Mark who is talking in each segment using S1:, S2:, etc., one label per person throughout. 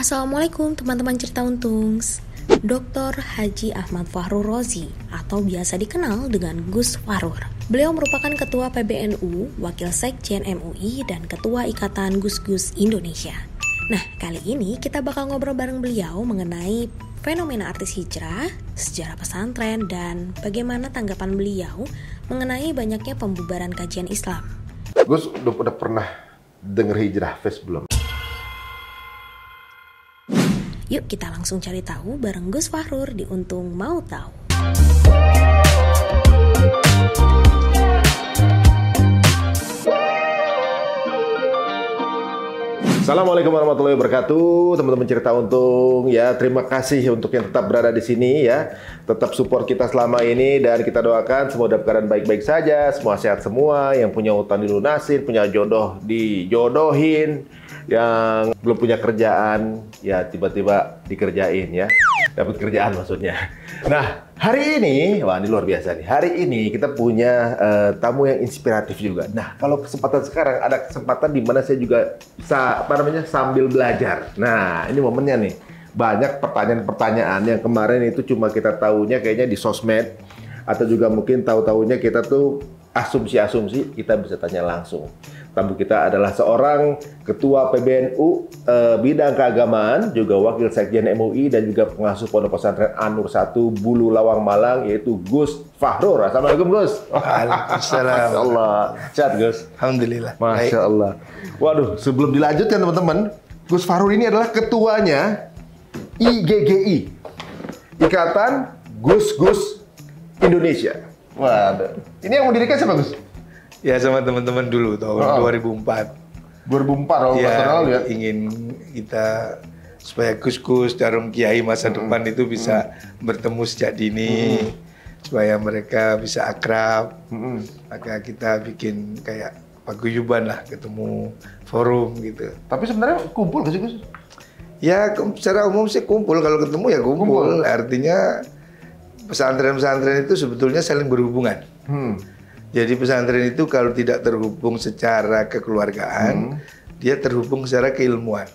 S1: Assalamualaikum teman-teman cerita untungs. Dr. Haji Ahmad Fahrur Razi atau biasa dikenal dengan Gus Fahrur. Beliau merupakan Ketua PBNU, Wakil Sekjen MUI, dan Ketua Ikatan Gus-Gus Indonesia. Nah, kali ini kita bakal ngobrol bareng beliau mengenai fenomena artis hijrah, sejarah pesantren, dan bagaimana tanggapan beliau mengenai banyaknya pembubaran kajian Islam.
S2: Gus udah pernah denger hijrah fest belum?
S1: Yuk kita langsung cari tahu bareng Gus Fahrur di Untung Mau Tahu.
S2: Assalamualaikum warahmatullahi wabarakatuh, teman-teman cerita untung ya. Terima kasih untuk yang tetap berada di sini ya, tetap support kita selama ini, dan kita doakan semua dalam keadaan baik-baik saja, semua sehat semua, yang punya utang dilunasin, punya jodoh dijodohin, yang belum punya kerjaan ya tiba-tiba dikerjain ya, dapat kerjaan maksudnya. Nah, hari ini, wah ini luar biasa nih. Hari ini kita punya tamu yang inspiratif juga. Nah, kalau kesempatan sekarang ada kesempatan di mana saya juga bisa sambil belajar. Nah, ini momennya nih. Banyak pertanyaan-pertanyaan yang kemarin itu cuma kita tahunya kayaknya di sosmed, atau juga mungkin tahu-tahunya kita tuh asumsi-asumsi, kita bisa tanya langsung. Tamu kita adalah seorang Ketua PBNU bidang keagamaan, juga Wakil Sekjen MUI, dan juga pengasuh Pondok Pesantren An-Nur 1 Bulu Lawang Malang, yaitu Gus Fahrur. Assalamualaikum Gus.
S3: Waalaikumsalam.
S2: Masya Allah. Sehat Gus?
S3: Alhamdulillah.
S2: Masya Allah. Waduh, sebelum dilanjutkan teman-teman, Gus Fahrur ini adalah ketuanya IGGI, Ikatan Gus-Gus Indonesia. Waduh. Ini yang mendirikan siapa Gus?
S3: Ya sama teman-teman dulu tahun 2004.
S2: 2004 kalau nggak salah ya.
S3: Ingin kita supaya Gus-Gus Darum Kiai masa depan itu bisa bertemu sejak dini, supaya mereka bisa akrab. Maka kita bikin kayak paguyuban lah, ketemu forum gitu.
S2: Tapi sebenarnya kumpul nggak sih Gus?
S3: Ya secara umum sih kumpul, kalau ketemu ya kumpul. Artinya pesantren-pesantren itu sebetulnya saling berhubungan. Jadi pesantren itu kalau tidak terhubung secara kekeluargaan, dia terhubung secara keilmuan.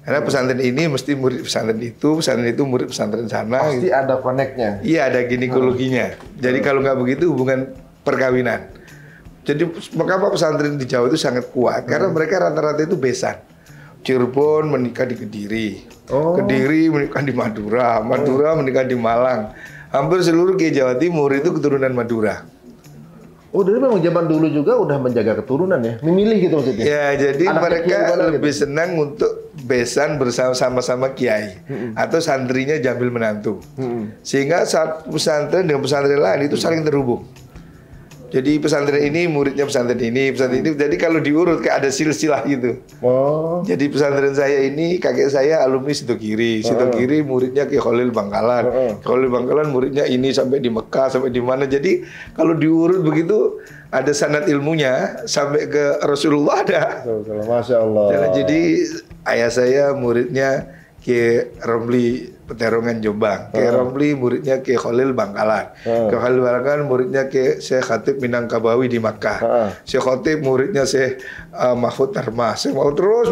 S3: Karena pesantren ini mesti murid pesantren itu murid pesantren sana.
S2: Pasti ada connect-nya.
S3: Iya, ada ginekologinya. Jadi kalau nggak begitu hubungan perkawinan. Jadi mengapa pesantren di Jawa itu sangat kuat? Karena mereka rata-rata itu besan. Cirebon menikah di Kediri, Kediri menikah di Madura, Madura menikah di Malang. Hampir seluruh Kiai Jawa Timur itu keturunan Madura.
S2: Oh, jadi memang zaman dulu juga udah menjaga keturunan ya, memilih gitu maksudnya.
S3: Ya, jadi
S2: anak
S3: mereka lebih
S2: gitu
S3: senang untuk besan bersama-sama kiai atau santrinya jambil menantu. Sehingga saat pesantren dengan pesantren lain itu saling terhubung. Jadi pesantren ini muridnya pesantren ini. Jadi kalau diurut kayak ada silsilah gitu. Jadi pesantren saya ini kakek saya alumni Sitokiri. Sitokiri muridnya Kiai Khalil Bangkalan. Khalil Bangkalan muridnya ini sampai di Mekah, sampai di mana. Jadi kalau diurut begitu ada sanad ilmunya sampai ke Rasulullah ada.
S2: Masya Allah.
S3: Jadi ayah saya muridnya Kiai Romli Peterongan Jombang, Kiai Romli muridnya Kiai Khalil Bangkalan, Kiai Khalil Bangkalan muridnya Kiai Syekh Khatib Minangkabawi di Makkah, Syekh Khatib muridnya Syekh Mahfud Tarmah. Mau terus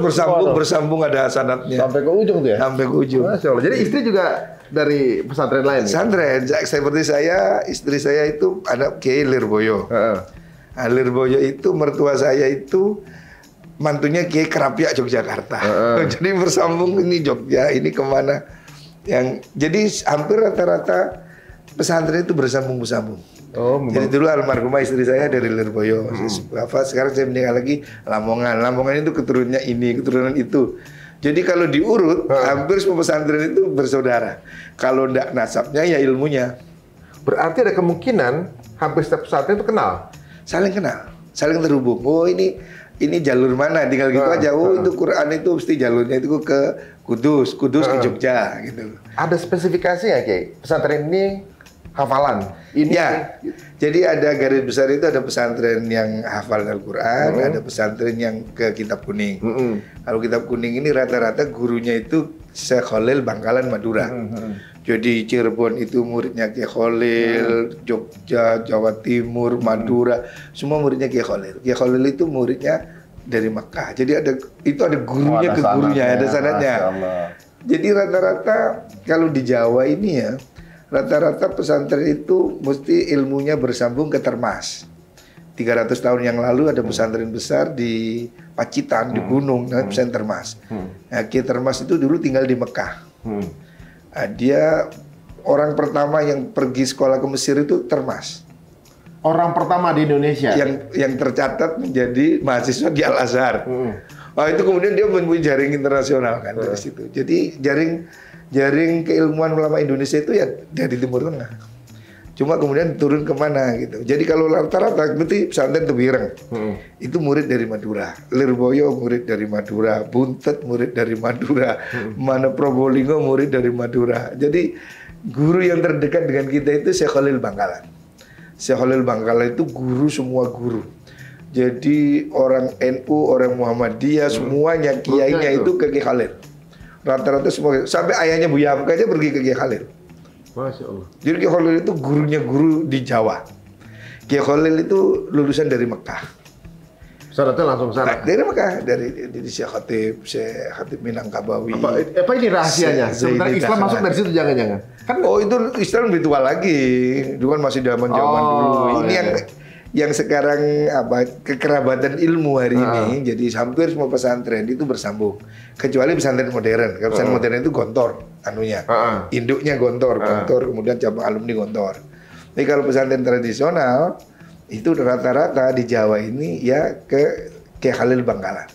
S3: bersambung ada sanadnya
S2: sampai ke ujung tuh ya?
S3: Sampai ke ujung.
S2: Masya Allah. Jadi istri juga dari pesantren lain?
S3: Pesantren, seperti saya, istri saya itu anak Kiai Lirboyo. Lirboyo itu mertua saya itu mantunya Kiai Kerapiak Yogyakarta. Jadi bersambung, ini Jogja, ini kemana. Jadi hampir rata-rata pesantren itu bersambung-sambung. Jadi dulu almarhumah istri saya dari Lirboyo. Sekarang saya meninggal lagi Lamongan. Lamongan itu keturunannya ini, keturunan itu. Jadi kalau diurut, hampir semua pesantren itu bersaudara. Kalau enggak nasabnya, ya ilmunya.
S2: Berarti ada kemungkinan hampir setiap pesantren itu kenal?
S3: Saling kenal, saling terhubung. Oh ini jalur mana, tinggal gitu aja. Oh itu Quran itu mesti jalurnya itu ke Kudus ke Jogja gitu.
S2: Ada spesifikasi ya Kiai? Pesantren ini hafalan? Ini
S3: ya, jadi ada garis besar itu, ada pesantren yang hafal Al-Quran, ada pesantren yang ke Kitab Kuning. Kalau Kitab Kuning ini rata-rata gurunya itu Syekh Khalil Bangkalan Madura. Jadi Cirebon itu muridnya Kiai Khalil, Jogja, Jawa Timur, Madura, semua muridnya Kiai Khalil. Kiai Khalil itu muridnya dari Mekah. Jadi ada gurunya ke gurunya, ada sanadnya. Jadi rata-rata kalau di Jawa ini ya, rata-rata pesantren itu mesti ilmunya bersambung ke Termas. 300 tahun yang lalu ada pesantren besar di Pacitan, di gunung, namanya pesantren Termas. Nah, Kiai Termas itu dulu tinggal di Mekah. Nah, dia orang pertama yang pergi sekolah ke Mesir itu Termas.
S2: Orang pertama di Indonesia
S3: yang tercatat menjadi mahasiswa di Al Azhar. Itu kemudian dia mempunyai jaring internasional kan dari situ. Jadi jaring keilmuan ulama Indonesia itu ya dari Timur Tengah. Cuma kemudian turun kemana gitu. Jadi kalau rata-rata berarti pesantren Tebireng itu murid dari Madura, Lirboyo murid dari Madura, Buntet murid dari Madura, mana Probolinggo murid dari Madura. Jadi guru yang terdekat dengan kita itu Syekh Khalil Bangkalan. Syekh Khalil Bangkalan itu guru semua guru. Jadi orang NU, orang Muhammadiyah, semuanya kiainya itu ke Kiai Khalil. Rata-rata semua, sampai ayahnya Buya Hamka aja pergi ke Kiai Khalil.
S2: Masya Allah.
S3: Jadi Kiai Khalil itu gurunya guru di Jawa. Kiai Khalil itu lulusan dari Mekah.
S2: Syaratnya langsung sana.
S3: Dari Mekah, dari Syekh Khatib Minangkabawi.
S2: Apa ini rahasianya? Sebenarnya Islam masuk dari situ jangan-jangan.
S3: Kan itu Islam lebih tua lagi. Dulu kan masih zaman dulu. Ini yang sekarang kekerabatan ilmu hari ini, jadi hampir semua pesantren itu bersambung, kecuali pesantren modern. Kalau pesantren modern itu gontor, induknya gontor, kemudian cabang alumni gontor. Tapi kalau pesantren tradisional itu rata-rata di Jawa ini ya ke Khalil Bangkalan.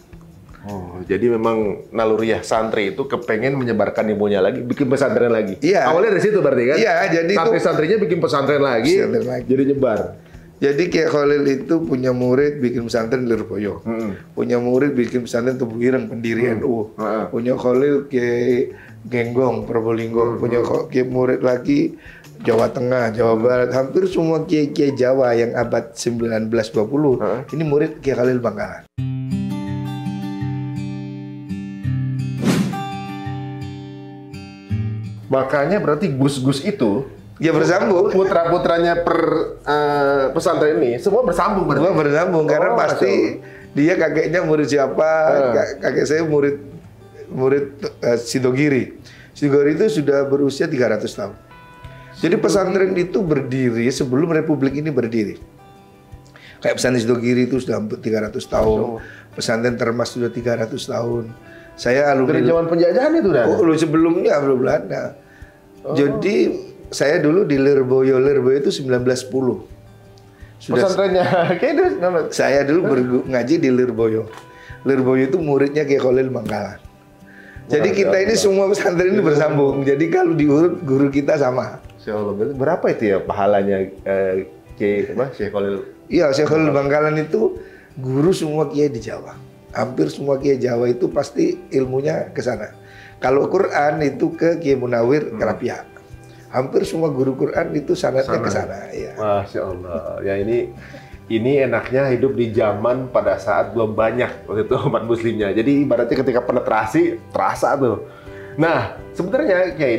S2: Jadi memang naluriah santri itu kepengen menyebarkan ilmunya lagi, bikin pesantren lagi.
S3: Iya.
S2: Awalnya dari situ berarti kan?
S3: Iya, jadi
S2: santri-santrinya bikin pesantren lagi, jadi nyebar.
S3: Jadi Kiai Khalil itu punya murid bikin pesantren Lirboyo, punya murid bikin pesantren Tebireng pendiri NU, punya Khalil Kiai Genggong Probolinggo, punya Kiai murid lagi Jawa Tengah, Jawa Barat, hampir semua kiai-kiai Jawa yang abad 19-20 ini murid Kiai Khalil Bangkalan.
S2: Makanya berarti gus-gus itu
S3: ya bersambung.
S2: Putra-putranya pesantren ini semua bersambung.
S3: Semua bersambung karena pasti dia kakeknya murid siapa? Kakek saya murid Sidogiri. Sidogiri itu sudah berusia 300 tahun. Jadi pesantren itu berdiri sebelum Republik ini berdiri. Kayak pesantren Sidogiri itu sudah hampir 300 tahun. Pesantren Termas sudah 300 tahun. Saya alumni
S2: dari zaman penjajahan itu dah.
S3: Sebelumnya belum Belanda. Jadi saya dulu di Lirboyo itu 1910.
S2: Pesantrennya
S3: saya dulu ngaji di Lirboyo. Lirboyo itu muridnya Kiai Khalil Bangkalan. Jadi kita ini semua pesantren ini bersambung. Jadi kalau diurut guru kita sama.
S2: Berapa itu ya pahalanya Syekh Khalil?
S3: Iya, Syekh Khalil Bangkalan itu guru semua kiai di Jawa. Hampir semua kiai Jawa itu pasti ilmunya ke sana. Kalau Quran itu ke Kiai Munawir Kerapia. Hampir semua guru Quran itu sanadnya ke sana. Ya.
S2: Masya Allah. Ya ini enaknya hidup di zaman pada saat belum banyak waktu itu umat muslimnya. Jadi ibaratnya ketika penetrasi terasa tuh. Nah, sebenarnya kayak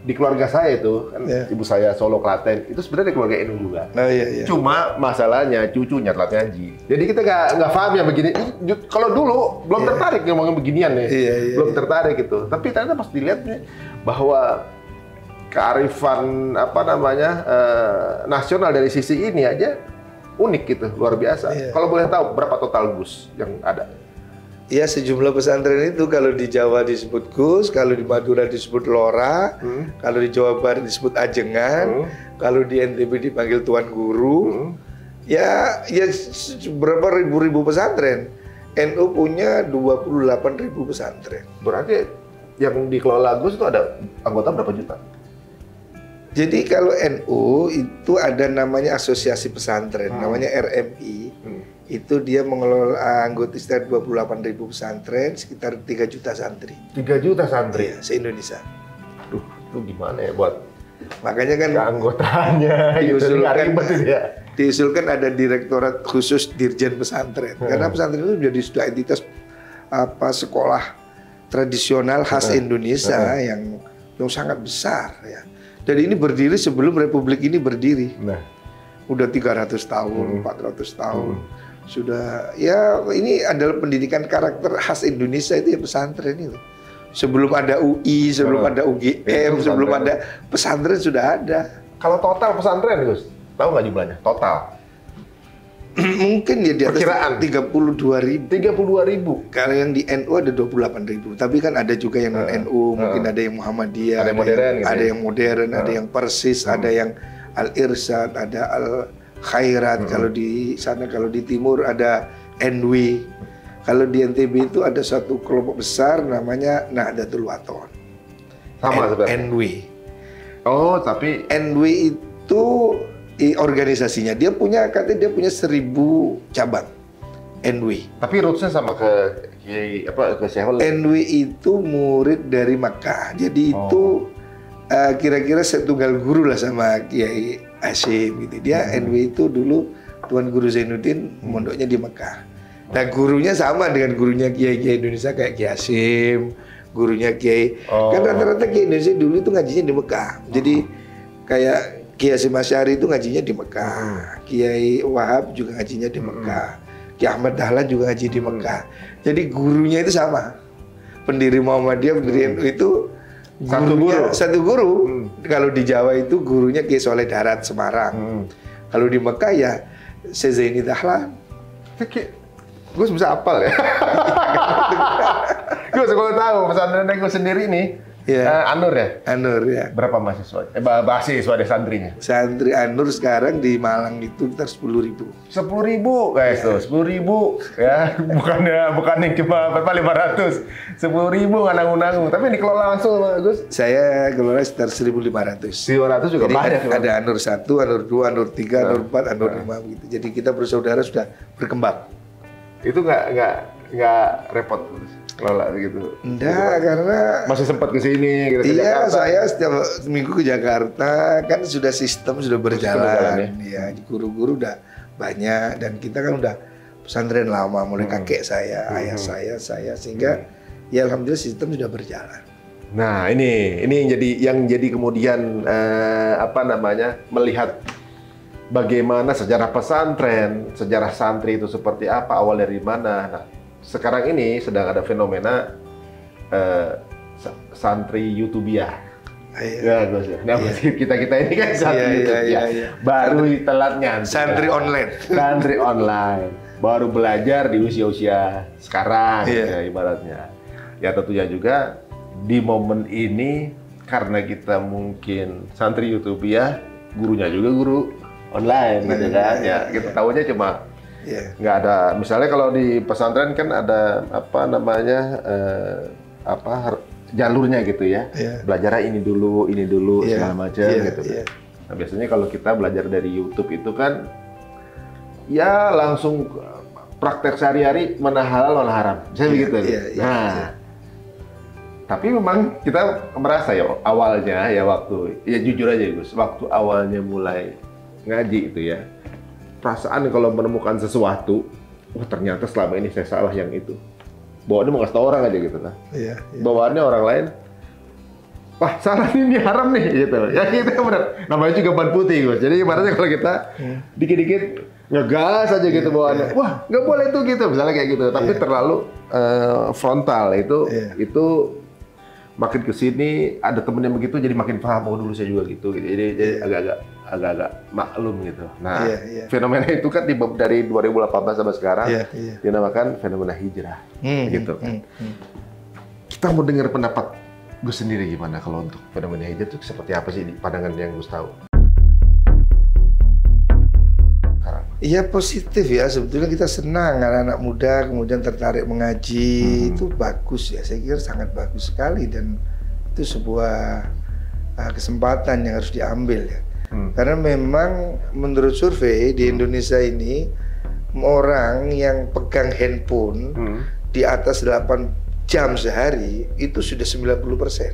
S2: di keluarga saya itu kan ibu saya Solo Klaten itu sebenarnya keluarga NU juga. Cuma masalahnya cucunya telat ngaji. Jadi kita nggak paham ya begini. Kalau dulu belum tertarik ngomongin beginian nih. Belum tertarik gitu. Tapi ternyata pas dilihat bahwa kearifan nasional dari sisi ini aja unik gitu, luar biasa. Kalau boleh tahu berapa total Gus yang ada?
S3: Ya sejumlah pesantren itu kalau di Jawa disebut Gus, kalau di Madura disebut Lora, kalau di Jawa Barat disebut Ajengan, kalau di NTB dipanggil Tuan Guru. Ya berapa ribu pesantren. NU punya 28.000 pesantren.
S2: Berarti yang dikelola Gus itu ada anggota berapa juta?
S3: Jadi kalau NU itu ada namanya asosiasi pesantren, namanya RMI. Itu dia mengelola anggota sekitar 28.000 pesantren, sekitar 3 juta santri.
S2: 3 juta santri?
S3: Iya, se-Indonesia.
S2: Duh, itu gimana ya buat
S3: makanya kan
S2: keanggotaannya
S3: diusulkan ada direktorat khusus Dirjen Pesantren. Karena pesantren itu menjadi sudah entitas sekolah tradisional khas Indonesia yang sangat besar ya. Dan ini berdiri sebelum Republik ini berdiri. Udah 300 tahun, 400 tahun. Sudah, ya ini adalah pendidikan karakter khas Indonesia itu ya pesantren itu. Sebelum ada UI, sebelum ada UGM, sebelum ada pesantren sudah ada.
S2: Kalau total pesantren, Gus, tahu nggak jumlahnya? Total?
S3: Mungkin ya di atas 32.000.
S2: 32.000.
S3: Kalau yang di NU ada 28.000. Tapi kan ada juga yang non NU, mungkin ada yang Muhammadiyah,
S2: ada yang modern,
S3: ada yang modern, ada yang Persis, ada yang Al Irsyad, ada Al Khairat. Kalau di sana, kalau di timur ada NW. Kalau di NTB itu ada satu kelompok besar namanya Nahdlatul Wathon.
S2: Sama sebenarnya.
S3: NW.
S2: Oh, tapi
S3: NW itu organisasinya katanya dia punya 1.000 cabang. NW.
S2: Tapi rootsnya sama ke Syekhul.
S3: NW itu murid dari Makkah. Jadi itu kira-kira setunggal guru lah sama Kiai Hasyim gitu. Dia NW itu dulu Tuan Guru Zainuddin mondoknya di Mekah. Nah gurunya sama dengan gurunya Kiai Indonesia kayak Kiai Hasyim, gurunya Kiai. Kan rata-rata Kiai Indonesia dulu itu ngajinya di Mekah. Jadi kayak Kiai Hasyim Asy'ari itu ngajinya di Mekah. Kiai Wahab juga ngajinya di Mekah. Kiai Ahmad Dahlan juga ngaji di Mekah. Jadi gurunya itu sama. Pendiri Muhammadiyah, pendiri NU itu satu guru. Kalau di Jawa itu gurunya Kiai Soleh Darat Semarang. Kalau di Mekah ya Syekh Zaini Dahlan.
S2: Gus bisa hafal ya. Gus kalau tahu pesantren Gus sendiri nih. Anur ya?
S3: Anur ya.
S2: Berapa mahasiswa? Mahasiswa deh santrinya.
S3: Santri Anur sekarang di Malang itu sekitar 10.000.
S2: 10.000 guys tuh, 10.000 ya. Bukan yang cuma 500. 10.000 nggak nanggung-nanggung. Tapi dikelola langsung sama Gus.
S3: Saya kelola sekitar 1.500.
S2: 1.500 juga. Jadi banyak.
S3: Ada Anur 1, Anur 2, Anur 3, Anur 4, Anur 5 begitu. Jadi kita bersaudara sudah berkembang.
S2: Itu nggak repot kelola gitu.
S3: Enggak, karena
S2: masih sempat ke sini gitu.
S3: Iya, saya setiap minggu ke Jakarta kan sudah sistem sudah berjalan. Ya, di guru-guru udah banyak dan kita kan udah pesantren lama mulai kakek saya, ayah saya sehingga ya alhamdulillah sistem sudah berjalan.
S2: Nah, ini yang jadi kemudian melihat bagaimana sejarah pesantren, sejarah santri itu seperti apa, awal dari mana. Nah, sekarang ini sedang ada fenomena santri YouTubiah. Ya, Gus. Nah, kita ini kan santri YouTubiah. Baru telatnya.
S3: Santri online.
S2: Santri online. Baru belajar di usia-usia sekarang, ya, ibaratnya. Ya tentunya juga di momen ini karena kita mungkin santri YouTubiah, gurunya juga guru online, gitu kan? Ya, kita tahunya cuma nggak ada. Misalnya kalau di pesantren kan ada jalurnya gitu ya. Belajarnya ini dulu segala macam gitu. Nah biasanya kalau kita belajar dari YouTube itu kan ya langsung praktek sehari-hari mana halal mana haram. Saya begitu. Tapi memang kita merasa ya awalnya ya jujur aja Gus, waktu awalnya mulai ngaji itu ya. Perasaan kalau menemukan sesuatu, ternyata selama ini saya salah yang itu. Bawaannya mau kasih tau orang aja gitu kan. Bawaannya orang lain, wah salah ini haram nih gitu. Ya gitu benar. Namanya juga ban putih Gus. Jadi ibaratnya kalau kita dikit-dikit ngegas aja gitu bawaannya. Wah nggak boleh itu gitu. Misalnya kayak gitu. Tapi terlalu frontal itu makin kesini ada temen yang begitu jadi makin paham. Oh dulu saya juga gitu. Jadi agak-agak maklum gitu. Nah, fenomena itu kan dari 2018 sampai sekarang dinamakan fenomena hijrah, gitu kan. Kita mau dengar pendapat Gus sendiri gimana kalau untuk fenomena hijrah itu seperti apa sih di pandangan yang Gus tahu?
S3: Iya positif ya, sebetulnya kita senang anak-anak muda kemudian tertarik mengaji, itu bagus ya, saya kira sangat bagus sekali dan itu sebuah kesempatan yang harus diambil ya. Karena memang menurut survei di Indonesia ini orang yang pegang handphone di atas 8 jam sehari itu sudah 90%.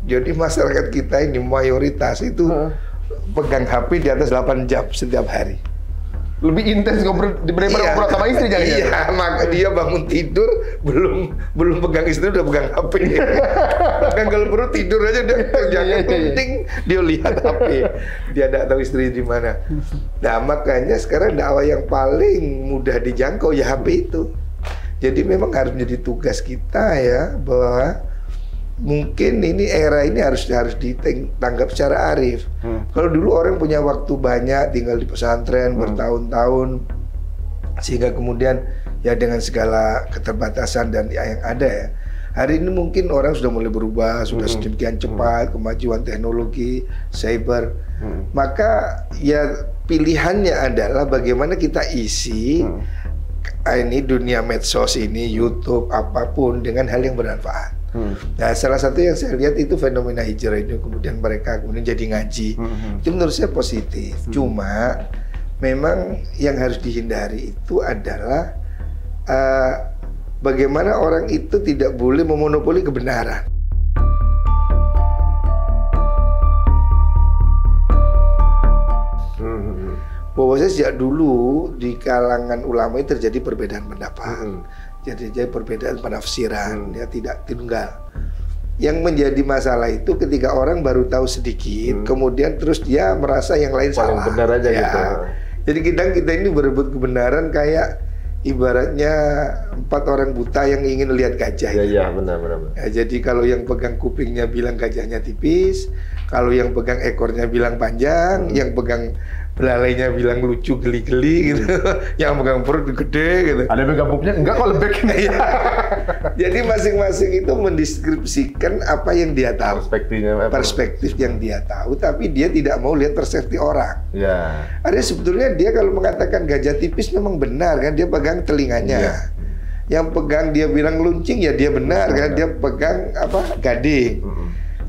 S3: Jadi masyarakat kita ini mayoritas itu pegang HP di atas 8 jam setiap hari.
S2: lebih intens daripada ngobrol sama istri jangan-jangan.
S3: Iya, maka dia bangun tidur belum pegang istri udah pegang HP. Kan kalau perlu tidur aja udah jangan penting dia lihat HP. Dia tidak tahu istri di mana. Nah, makanya sekarang dakwah yang paling mudah dijangkau ya HP itu. Jadi memang harus menjadi tugas kita ya bahwa mungkin ini era ini harus ditanggap secara arif. Kalau dulu orang punya waktu banyak tinggal di pesantren bertahun-tahun sehingga kemudian ya dengan segala keterbatasan dan yang ada ya. Hari ini mungkin orang sudah mulai berubah, sudah sedemikian cepat kemajuan teknologi, cyber. Maka ya pilihannya adalah bagaimana kita isi ini dunia medsos ini, YouTube apapun dengan hal yang bermanfaat. Nah, salah satu yang saya lihat itu fenomena hijrah itu kemudian mereka jadi ngaji. Itu menurut saya positif. Cuma memang yang harus dihindari itu adalah bagaimana orang itu tidak boleh memonopoli kebenaran. Bahwasanya sejak dulu di kalangan ulama itu terjadi perbedaan pendapat. Jadi perbedaan penafsiran, ya tidak tunggal. Yang menjadi masalah itu ketika orang baru tahu sedikit, kemudian terus dia merasa yang lain
S2: paling
S3: salah.
S2: Benar aja
S3: ya.
S2: gitu.
S3: Jadi kita ini berebut kebenaran kayak ibaratnya 4 orang buta yang ingin lihat gajah.
S2: Iya, benar.
S3: Ya, jadi kalau yang pegang kupingnya bilang gajahnya tipis, kalau yang pegang ekornya bilang panjang, yang pegang belalainya bilang lucu geli-geli gitu, yang pegang perut gede gitu.
S2: Ada yang pegang pupnya enggak kok lebek.
S3: Jadi masing-masing itu mendeskripsikan apa yang dia tahu, perspektif yang dia tahu, tapi dia tidak mau lihat persepsi orang.
S2: Ya.
S3: Ada sebetulnya dia kalau mengatakan gajah tipis memang benar kan, dia pegang telinganya. Ya. Yang pegang dia bilang luncing ya dia benar kan, dia pegang gading.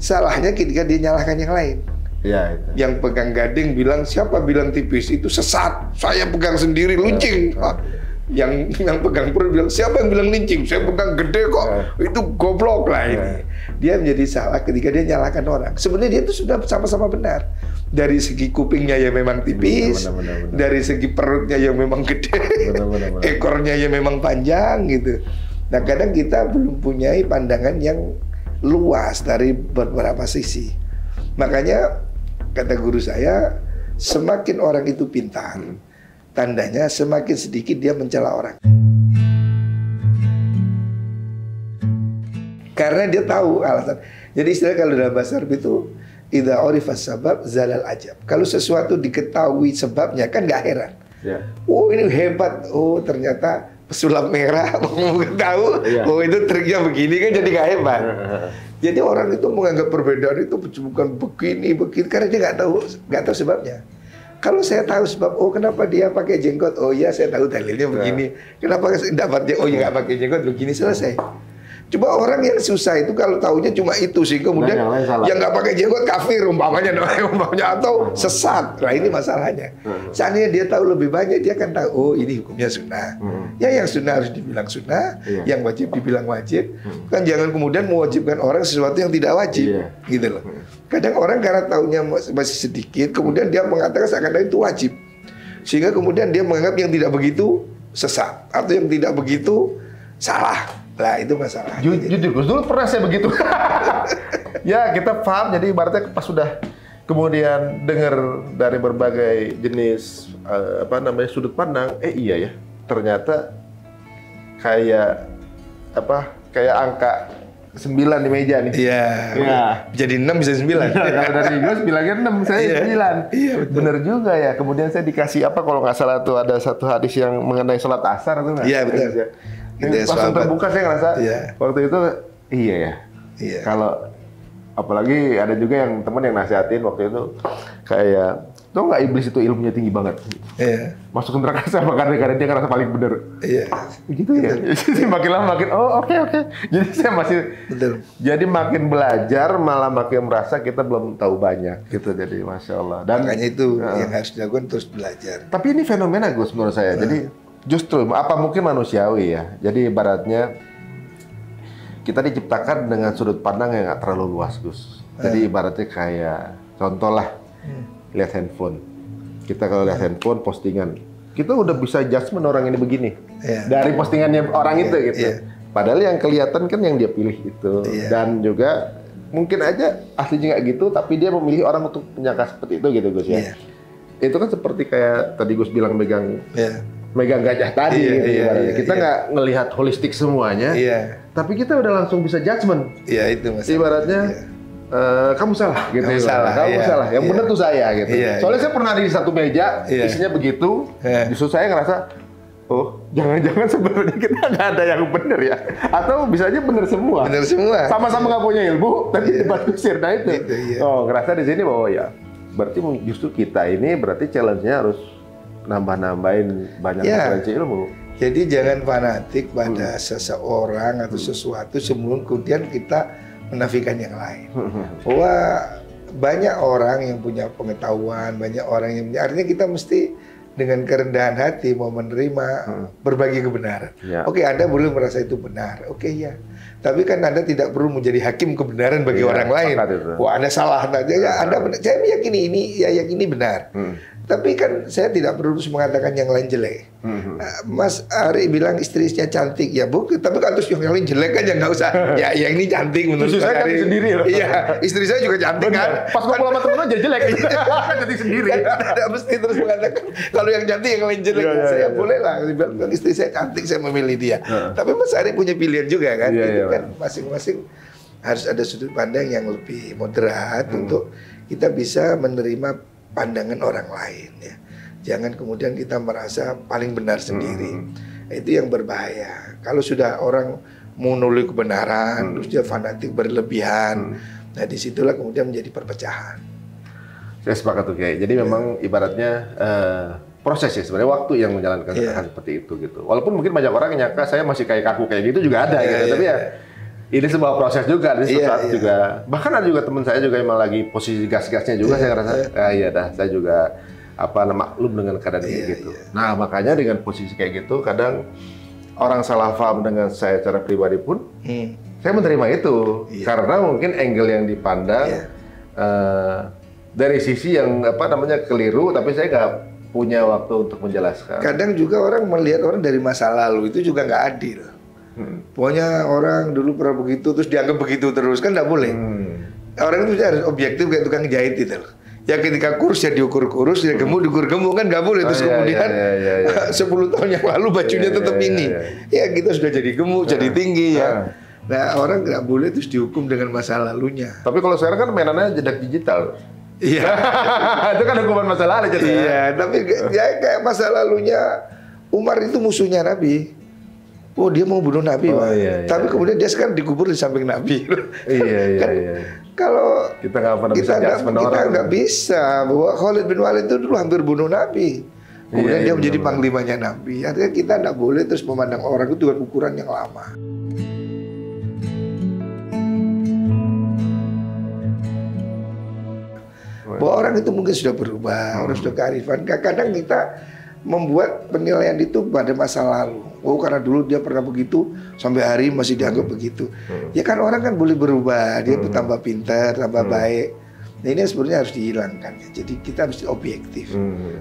S3: Salahnya ketika dia nyalahkan yang lain.
S2: Ya, itu.
S3: Yang pegang gading bilang siapa bilang tipis itu sesat, saya pegang sendiri luncing. Yang pegang perut bilang siapa yang bilang lincing, saya pegang gede kok, itu goblok lah ini. Dia menjadi salah ketika dia nyalahkan orang. Sebenarnya dia itu sudah sama-sama benar. Dari segi kupingnya yang memang tipis, benar. Dari segi perutnya yang memang gede, benar. Ekornya yang memang panjang gitu. Nah, kadang kita belum punya pandangan yang luas dari beberapa sisi. Makanya kata guru saya, semakin orang itu pintar, tandanya semakin sedikit dia mencela orang. Karena dia tahu alasan. Jadi istilah kalau dalam bahasa Arab itu idza urifas sabab zalal ajab. Kalau sesuatu diketahui sebabnya kan nggak heran. Ya. Oh ini hebat. Oh ternyata pesulap merah mau tahu. Ya. Oh itu triknya begini kan jadi nggak hebat. Jadi orang itu menganggap perbedaan itu bukan begini karena dia nggak tahu sebabnya. Kalau saya tahu sebab, oh kenapa dia pakai jenggot, oh iya saya tahu dalilnya begini. Kenapa dapatnya, oh ya nggak pakai jenggot begini, selesai. Coba orang yang susah itu kalau tahunya cuma itu sih, kemudian yang nggak pakai jenggot kafir umpamanya atau sesat. Nah ini masalahnya. Seandainya dia tahu lebih banyak, dia akan tahu, oh ini hukumnya sunnah. Ya yang sunnah harus dibilang sunnah, yang wajib dibilang wajib. Kan jangan kemudian mewajibkan orang sesuatu yang tidak wajib, gitu loh. Kadang orang karena tahunya masih sedikit, kemudian dia mengatakan seakan-akan itu wajib, sehingga kemudian dia menganggap yang tidak begitu sesat atau yang tidak begitu salah. Lah itu masalah.
S2: Jujur Gus, dulu pernah saya begitu. Ya kita paham, jadi ibaratnya pas sudah kemudian dengar dari berbagai jenis sudut pandang, iya ya ternyata kayak angka 9 di meja nih.
S3: Iya. Ya. Jadi 6 bisa 9.
S2: Kalau dari Gus bilangnya 6, saya 9. Iya, benar juga ya. Kemudian saya dikasih kalau nggak salah tuh ada satu hadis yang mengenai sholat asar tuh.
S3: Iya betul.
S2: Langsung terbuka saya ngerasa waktu itu iya ya.
S3: Iya.
S2: Kalau apalagi ada juga yang teman yang nasihatin waktu itu kayak tau nggak iblis itu ilmunya tinggi banget.
S3: Iya.
S2: Masuk neraka sama karena dia ngerasa paling benar.
S3: Iya.
S2: Begitu ya. Jadi makin lama makin oke. Jadi saya masih jadi makin belajar malah makin merasa kita belum tahu banyak gitu. Jadi masya Allah.
S3: Dan makanya itu yang harus dilakukan terus belajar.
S2: Tapi ini fenomena Gus menurut saya. Jadi justru apa mungkin manusiawi ya. Jadi ibaratnya kita diciptakan dengan sudut pandang yang nggak terlalu luas Gus. Jadi ibaratnya kayak contoh lah lihat handphone. Kita kalau lihat handphone postingan kita udah bisa judgement orang ini begini dari postingannya orang itu gitu. Padahal yang kelihatan kan yang dia pilih itu dan juga mungkin aja aslinya nggak gitu, tapi dia memilih orang untuk menyangka seperti itu gitu Gus ya. Itu kan seperti kayak tadi Gus bilang megang gajah tadi gitu. Kita nggak ngelihat holistik semuanya, tapi kita udah langsung bisa judgement.
S3: Itu masalah.
S2: Ibaratnya kamu salah gitu. Kamu salah. Yang benar tuh saya gitu. Soalnya saya pernah di satu meja isinya begitu, justru saya ngerasa oh, jangan-jangan sebenarnya kita nggak ada yang benar ya, atau bisa aja benar semua.
S3: Benar semua.
S2: Sama-sama nggak punya ilmu, tapi debat kusir. Nah itu. Oh, ngerasa di sini bahwa ya, berarti justru kita ini berarti challenge-nya harus nambah-nambahin banyak referensi ilmu.
S3: Jadi jangan fanatik pada seseorang atau sesuatu sebelum kemudian kita menafikan yang lain. Bahwa banyak orang yang punya pengetahuan, banyak orang yang punya, artinya kita mesti dengan kerendahan hati mau menerima berbagi kebenaran. Oke, Anda boleh merasa itu benar. Oke, ya. Tapi kan Anda tidak perlu menjadi hakim kebenaran bagi orang lain. Wah, Anda salah. Anda benar. Saya meyakini ini, ya yakini benar. Tapi kan saya tidak perlu mengatakan yang lain jelek. Mas Ari bilang istrinya cantik, ya Bu. Tapi kalau terus yang lain jelek kan ya nggak usah. Ya yang ini cantik menurut
S2: Mas saya
S3: Ari.
S2: sendiri loh.
S3: Iya, istri saya juga cantik kan.
S2: Pas ngobrol sama temen aja jelek. Cantik sendiri.
S3: Tidak mesti terus mengatakan kalau yang cantik yang lain jelek. Saya boleh lah. Bilang istri saya cantik, saya memilih dia. Tapi Mas Ari punya pilihan juga kan. Itu kan masing-masing harus ada sudut pandang yang lebih moderat untuk kita bisa menerima pandangan orang lain ya. Jangan kemudian kita merasa paling benar sendiri. Itu yang berbahaya. Kalau sudah orang menulis kebenaran, terus dia fanatik berlebihan, nah disitulah kemudian menjadi perpecahan.
S2: Saya sepakat tuh Kiai. Jadi memang ibaratnya proses ya sebenarnya, waktu yang menjalankan hal seperti itu gitu. Walaupun mungkin banyak orang yang nyangka saya masih kayak kaku kayak gitu juga ada gitu. Tapi ya ini sebuah proses juga, ini saat juga. Bahkan ada juga teman saya juga yang lagi posisi gas-gasnya juga, saya ngerasa, iya dah, saya juga maklum dengan keadaan gitu. Nah makanya dengan posisi kayak gitu, kadang orang salah paham dengan saya secara pribadi pun, saya menerima itu. Karena mungkin angle yang dipandang dari sisi yang keliru, tapi saya nggak punya waktu untuk menjelaskan.
S3: Kadang juga orang melihat orang dari masa lalu, itu juga nggak adil. Pokoknya orang dulu pernah begitu terus dianggap begitu terus, kan nggak boleh. Orang itu harus objektif kayak tukang jahit itu. Ya ketika kurus ya diukur kurus, ya gemuk diukur gemuk, kan nggak boleh. Terus kemudian 10 tahun yang lalu bajunya tetap ini. Ya kita sudah jadi gemuk, jadi tinggi ya. Nah orang nggak boleh terus dihukum dengan masa lalunya.
S2: Tapi kalau sekarang kan mainannya jejak digital.
S3: Iya.
S2: Itu kan hukuman masa lalu jadi.
S3: Iya, tapi ya kayak masa lalunya Umar itu musuhnya Nabi. Oh dia mau bunuh Nabi, tapi kemudian dia sekarang dikubur di samping Nabi. Kalau kita nggak bisa bahwa Khalid bin Walid itu dulu hampir bunuh Nabi, kemudian dia menjadi panglimanya Nabi. Artinya kita nggak boleh terus memandang orang itu dengan ukuran yang lama. Bahwa orang itu mungkin sudah berubah, orang sudah kearifan. Kadang kita membuat penilaian itu pada masa lalu. Oh karena dulu dia pernah begitu, sampai hari masih dianggap begitu. Ya kan orang kan boleh berubah, dia bertambah pintar, tambah baik. Nah ini sebenarnya harus dihilangkan ya. Jadi kita mesti objektif.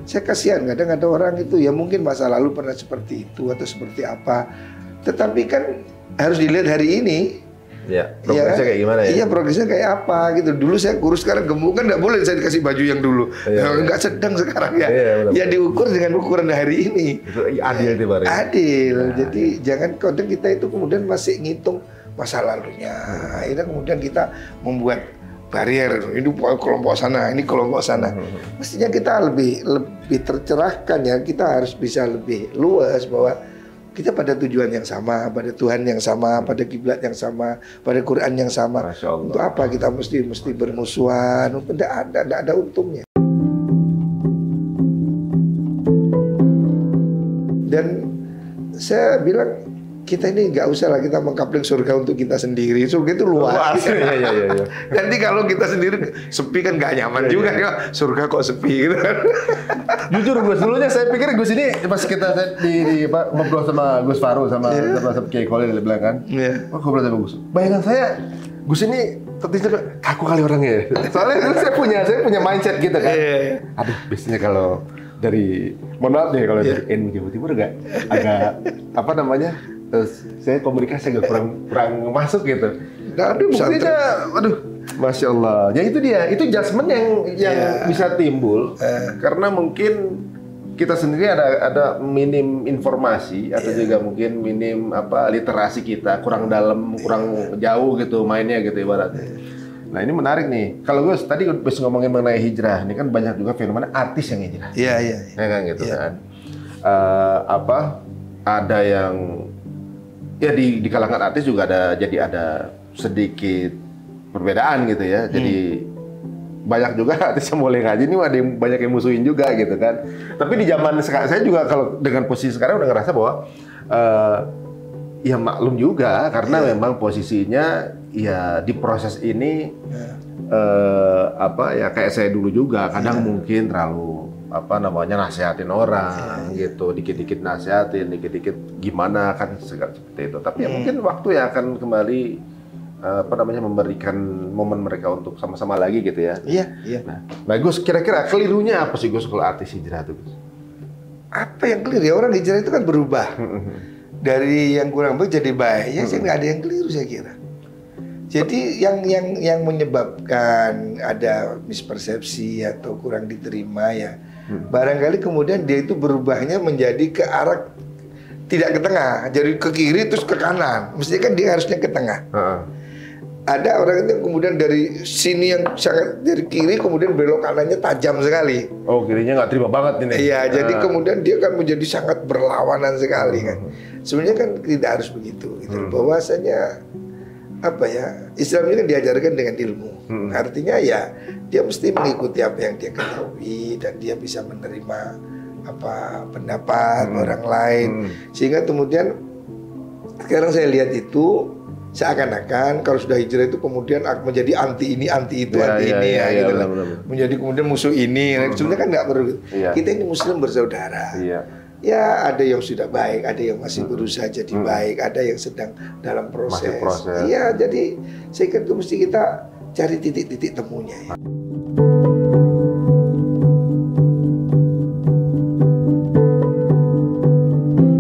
S3: Saya kasihan kadang ada orang itu ya mungkin masa lalu pernah seperti itu atau seperti apa. Tetapi kan harus dilihat hari ini.
S2: Ya, progresnya kayak gimana ya?
S3: Iya, progresnya kayak apa gitu. Dulu saya kurus, sekarang gemuk, kan nggak boleh saya dikasih baju yang dulu. Nggak sedang sekarang ya. Ya diukur dengan ukuran hari ini.
S2: Itu adil itu baru.
S3: Adil. Jadi jangan kadang kita itu kemudian masih ngitung masa lalunya. Akhirnya kemudian kita membuat barier. Ini kelompok sana, ini kelompok sana. Mestinya kita lebih tercerahkan ya. Kita harus bisa lebih luas bahwa kita pada tujuan yang sama, pada Tuhan yang sama, pada kiblat yang sama, pada Quran yang sama. Untuk apa kita mesti bermusuhan? Tidak ada untungnya. Dan saya bilang kita ini nggak usah lah kita mengkapling surga untuk kita sendiri. Surga itu luas.
S2: Iya.
S3: Nanti kalau kita sendiri sepi kan nggak nyaman juga. Surga kok sepi gitu.
S2: Jujur Gus, dulunya saya pikir Gus ini pas kita di ngobrol sama Gus Faru sama Kiai Khalil bilang kan. Ngobrol sama Gus. Bayangan saya Gus ini kaku kali orangnya. Soalnya dulu saya punya mindset gitu kan. Aduh, biasanya kalau dari, mohon maaf nih kalau dari NU Jawa Timur agak apa namanya? Saya komunikasi agak kurang masuk gitu.
S3: Aduh,
S2: Masya Allah. Ya itu dia, itu judgement yang bisa timbul karena mungkin kita sendiri ada minim informasi atau juga mungkin minim literasi kita kurang dalam, kurang jauh gitu mainnya gitu ibaratnya. Nah ini menarik nih. Kalau gue tadi ngomongin mengenai hijrah, ini kan banyak juga fenomena artis yang hijrah.
S3: Iya.
S2: Ya kan gitu kan. Ada yang ya di kalangan artis juga ada sedikit perbedaan gitu ya. Jadi banyak juga artis yang boleh ngaji ini ada yang banyak yang musuhin juga gitu kan. Tapi di zaman sekarang saya juga kalau dengan posisi sekarang udah ngerasa bahwa ya maklum juga karena memang posisinya ya di proses ini kayak saya dulu juga kadang mungkin terlalu nasihatin orang gitu, dikit-dikit nasihatin, dikit-dikit gimana kan seperti itu. Tapi ya mungkin waktu yang akan kembali memberikan momen mereka untuk sama-sama lagi gitu ya.
S3: Iya.
S2: Nah Gus, kira-kira kelirunya apa sih Gus kalau artis hijrah itu Gus?
S3: Apa yang keliru ya? Orang hijrah itu kan berubah dari yang kurang baik jadi baik. Ya sih nggak ada yang keliru saya kira. Jadi yang menyebabkan ada mispersepsi atau kurang diterima ya barangkali kemudian dia itu berubahnya menjadi ke arah tidak ke tengah, jadi ke kiri terus ke kanan. Mestinya kan dia harusnya ke tengah. Ada orang itu kemudian dari sini yang sangat dari kiri kemudian belok kanannya tajam sekali.
S2: Oh, kirinya nggak terima banget ini.
S3: Iya, jadi kemudian dia kan menjadi sangat berlawanan sekali kan. Sebenarnya kan tidak harus begitu. Gitu. Bahwasanya Islam ini kan diajarkan dengan ilmu. Artinya ya dia mesti mengikuti apa yang dia ketahui dan dia bisa menerima pendapat orang lain. Sehingga kemudian sekarang saya lihat itu seakan-akan kalau sudah hijrah itu kemudian menjadi anti ini, anti itu, anti ini gitu lah. Menjadi kemudian musuh ini. Sebenarnya kan nggak perlu. Kita ini Muslim bersaudara. Ya ada yang sudah baik, ada yang masih berusaha jadi baik, ada yang sedang dalam proses. Iya, jadi saya kira itu mesti kita cari titik-titik temunya.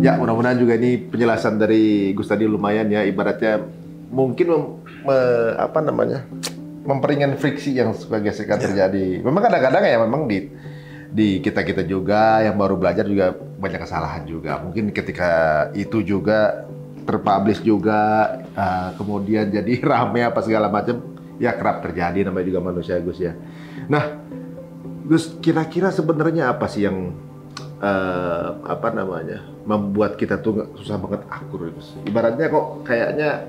S2: Ya mudah-mudahan juga ini penjelasan dari Gus tadi lumayan ya, ibaratnya mungkin memperingan friksi yang sebagai sekarang terjadi. Memang kadang-kadang ya memang di kita juga yang baru belajar juga banyak kesalahan juga. Mungkin ketika itu juga terpublish juga, kemudian jadi rame apa segala macam, ya kerap terjadi, namanya juga manusia Gus ya. Nah, Gus kira-kira sebenarnya apa sih yang membuat kita tuh susah banget akur Gus? Ibaratnya kok kayaknya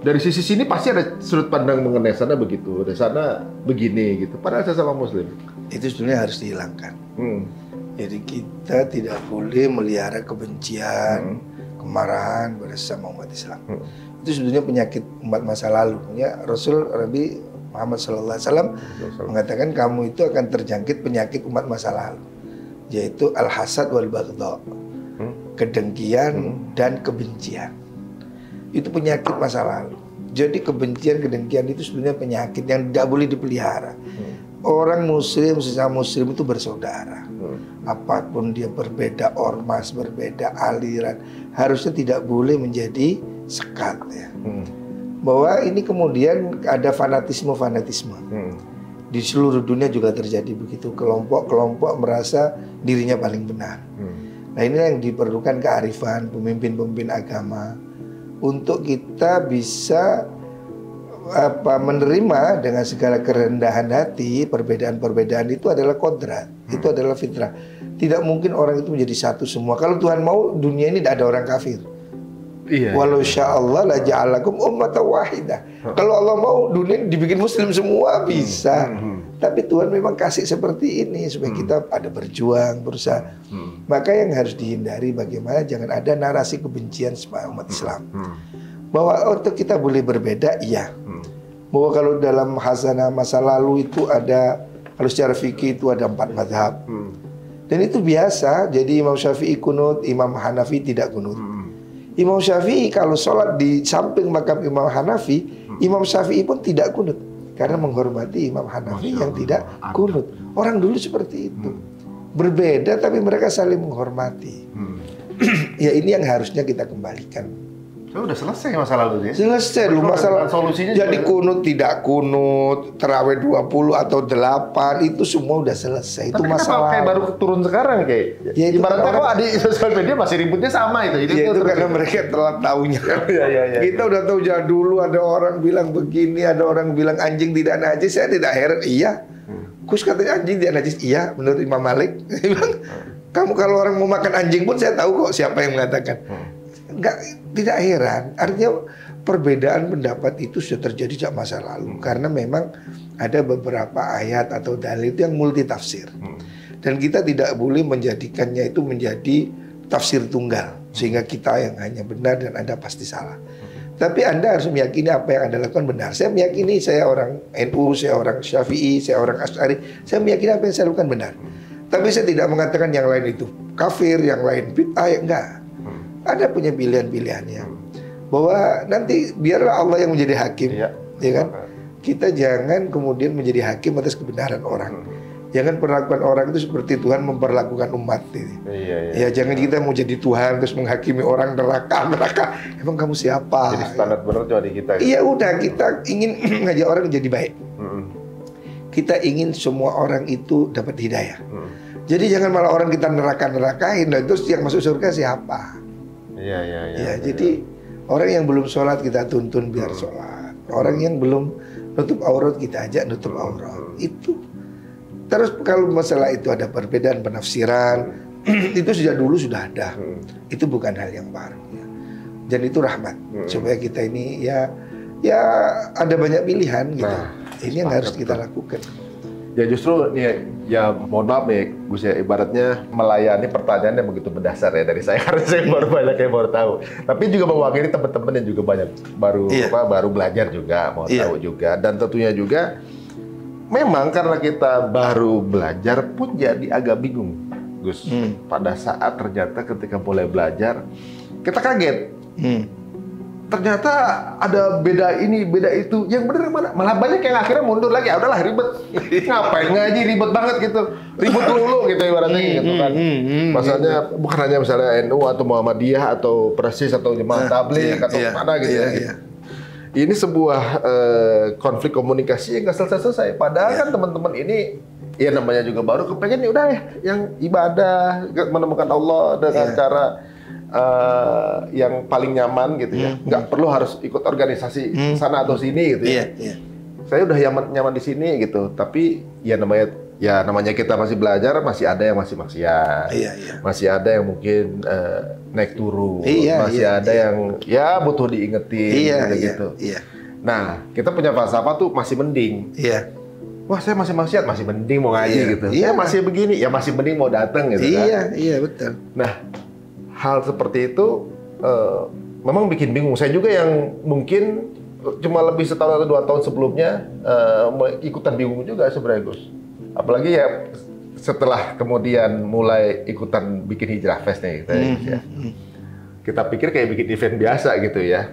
S2: dari sisi sini pasti ada sudut pandang mengenai sana begitu, dari sana begini gitu. Padahal sesama Muslim. Itu
S3: sebenarnya harus dihilangkan. Jadi kita tidak boleh melihara kebencian, kemarahan pada sesama umat Islam. Itu sebenarnya penyakit umat masa lalu. Ya, Nabi Muhammad SAW mengatakan kamu itu akan terjangkit penyakit umat masa lalu, yaitu al-hasad wal baghdha, kedengkian dan kebencian. Itu penyakit masa lalu. Jadi kebencian, kedengkian itu sebenarnya penyakit yang tidak boleh dipelihara. Orang muslim, sesama muslim itu bersaudara. Apapun dia berbeda ormas, berbeda aliran, harusnya tidak boleh menjadi sekat ya. Bahwa ini kemudian ada fanatisme. Di seluruh dunia juga terjadi begitu. Kelompok-kelompok merasa dirinya paling benar. Nah ini yang diperlukan kearifan pemimpin-pemimpin agama untuk kita bisa menerima dengan segala kerendahan hati. Perbedaan-perbedaan itu adalah kodrat, itu adalah fitrah. Tidak mungkin orang itu menjadi satu semua. Kalau Tuhan mau dunia ini tidak ada orang kafir. Walau sya'allah la ja'alakum ummatan wahidah. Kalau Allah mau dunia ini dibikin muslim semua bisa. Tapi Tuhan memang kasih seperti ini supaya kita ada berjuang, berusaha. Maka yang harus dihindari bagaimana jangan ada narasi kebencian sama umat Islam. Bahwa untuk kita boleh berbeda, iya. Bahwa kalau dalam hasanah masa lalu itu ada, kalau secara fikih itu ada 4 mazhab. Dan itu biasa. Jadi Imam Syafi'i kunut, Imam Hanafi tidak kunut. Imam Syafi'i kalau sholat di samping makam Imam Hanafi, Imam Syafi'i pun tidak kunut karena menghormati Imam Hanafi yang tidak kunut. Orang dulu seperti itu. berbeda tapi mereka saling menghormati. Ya ini yang harusnya kita kembalikan.
S2: Udah selesai masalah itu ya?
S3: Selesai lu masalah
S2: solusinya.
S3: Jadi kunut tidak kunut, tarawih 20 atau 8 itu semua udah selesai.
S2: Tapi
S3: itu masalah.
S2: Kayak baru turun sekarang kayak. Ya, ibaratnya kok di sosial media masih ributnya sama itu.
S3: Itu karena mereka telat tahunya. Ya. Kita udah tahu jauh dulu ada orang bilang begini, ada orang bilang anjing tidak najis. Saya tidak heran. Iya. Gus katanya anjing tidak najis. Iya, menurut Imam Malik. Kamu kalau orang mau makan anjing pun saya tahu kok siapa yang mengatakan. Tidak heran. Artinya perbedaan pendapat itu sudah terjadi sejak masa lalu. Karena memang ada beberapa ayat atau dalil itu yang multi tafsir. Dan kita tidak boleh menjadikannya itu menjadi tafsir tunggal. Sehingga kita yang hanya benar dan Anda pasti salah. Tapi Anda harus meyakini apa yang Anda lakukan benar. Saya meyakini saya orang NU, saya orang Syafi'i, saya orang Asy'ari. Saya meyakini apa yang saya lakukan benar. Tapi saya tidak mengatakan yang lain itu kafir, yang lain bid'ah, enggak. Ada punya pilihan-pilihannya. Bahwa nanti biarlah Allah yang menjadi hakim, ya kan? Kita jangan kemudian menjadi hakim atas kebenaran orang. Jangan perlakukan orang itu seperti Tuhan memperlakukan umat. Ya jangan kita mau jadi Tuhan terus menghakimi orang neraka. Emang kamu siapa?
S2: Jadi standar benar cuma di kita.
S3: Iya udah, kita ingin ngajak orang jadi baik. Kita ingin semua orang itu dapat hidayah. Jadi jangan malah orang kita nerakain, dan terus yang masuk surga siapa? Ya, jadi orang yang belum sholat kita tuntun biar sholat. Orang yang belum nutup aurat kita ajak nutup aurat. Itu. Terus kalau masalah itu ada perbedaan penafsiran, itu sejak dulu sudah ada. Itu bukan hal yang baru. Ya. Dan itu rahmat supaya kita ini ya ada banyak pilihan gitu. Nah, ini yang harus kita lakukan.
S2: Ya justru ya mohon maaf nih Gus ya, ibaratnya melayani pertanyaan yang begitu mendasar ya dari saya karena saya baru banyak yang baru tahu. Tapi juga mewakili teman-teman yang juga banyak baru belajar juga mau tahu juga, dan tentunya juga memang karena kita baru belajar pun jadi agak bingung Gus. Pada saat ternyata ketika mulai belajar kita kaget. Ternyata ada beda ini, beda itu. Yang benar mana? Malah banyak yang akhirnya mundur lagi. Ya udahlah ribet. Ngapain ngaji ribet banget gitu. Ribet dulu gitu ibaratnya gitu kan. Maksudnya bukan hanya misalnya NU atau Muhammadiyah atau Persis atau Jemaah Tabligh atau mana gitu ya. Ini sebuah konflik komunikasi yang nggak selesai-selesai. Padahal kan teman-teman ini ya namanya juga baru kepengen ya udah ya yang ibadah menemukan Allah dengan cara yang paling nyaman gitu ya, nggak perlu harus ikut organisasi sana atau sini gitu ya. Saya udah nyaman di sini gitu, tapi ya namanya kita masih belajar, masih ada yang masih maksiat, masih ada yang mungkin naik turun, masih ada yang ya butuh diingetin gitu. Nah kita punya falsafah tuh masih mending. Wah saya masih maksiat, masih mending mau ngaji gitu. Saya masih begini, ya masih mending mau datang gitu kan.
S3: Iya betul.
S2: Nah hal seperti itu memang bikin bingung. Saya juga yang mungkin cuma lebih setahun atau 2 tahun sebelumnya ikutan bingung juga sebenarnya Gus. Apalagi ya setelah kemudian mulai ikutan bikin Hijrah Fest nih kita, ya. Kita pikir kayak bikin event biasa gitu ya.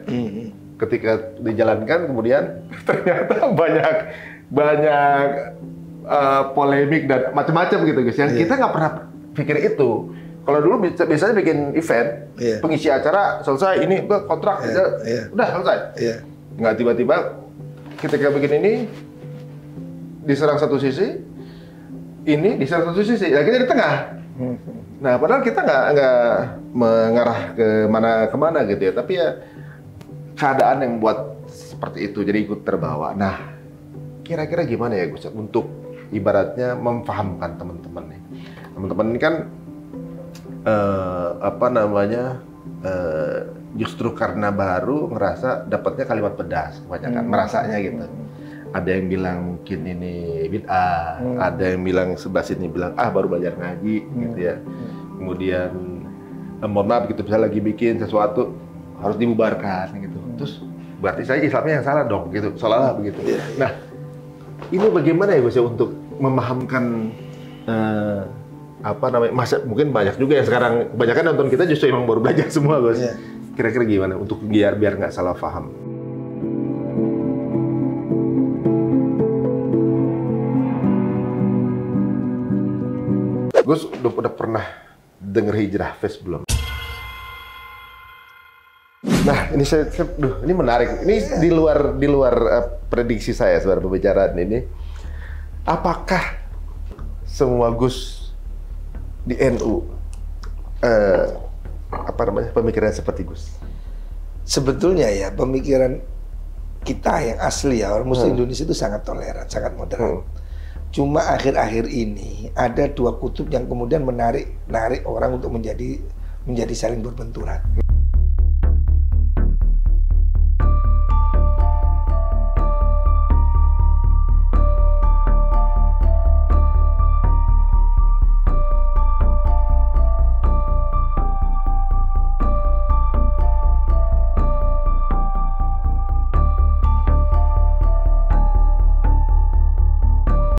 S2: Ketika dijalankan kemudian ternyata banyak polemik dan macam-macam gitu Gus. Yang kita nggak pernah pikir itu. Kalau dulu biasanya bikin event, pengisi acara selesai, ini kontrak, udah selesai. Nggak tiba-tiba ketika bikin ini diserang satu sisi, ini diserang satu sisi, ya kita di tengah. Nah, padahal kita nggak mengarah kemana gitu ya, tapi ya keadaan yang buat seperti itu, jadi ikut terbawa. Nah, kira-kira gimana ya Gus untuk ibaratnya memfahamkan teman-teman nih. Teman-teman ini kan justru karena baru ngerasa dapatnya kalimat pedas kebanyakan merasanya gitu. Ada yang bilang mungkin ini bid'ah, ada yang bilang sebelah sini bilang baru belajar ngaji gitu ya. Kemudian mohon maaf gitu bisa lagi bikin sesuatu harus dibubarkan gitu. Terus berarti saya Islamnya yang salah dong gitu, salah begitu. Nah ini bagaimana ya Gus ya untuk memahamkan mungkin banyak juga yang sekarang kebanyakan nonton kita justru emang baru belajar semua Gus. Kira-kira gimana untuk biar nggak salah paham? Gus udah pernah denger Hijrah Fest belum? Nah, ini ini menarik. Ini di luar prediksi saya sebenarnya pembicaraan ini. Apakah semua Gus di NU pemikiran seperti Gus?
S3: Sebetulnya ya pemikiran kita yang asli ya orang Muslim Indonesia itu sangat toleran, sangat moderat. Cuma akhir-akhir ini ada dua kutub yang kemudian menarik orang untuk menjadi saling berbenturan.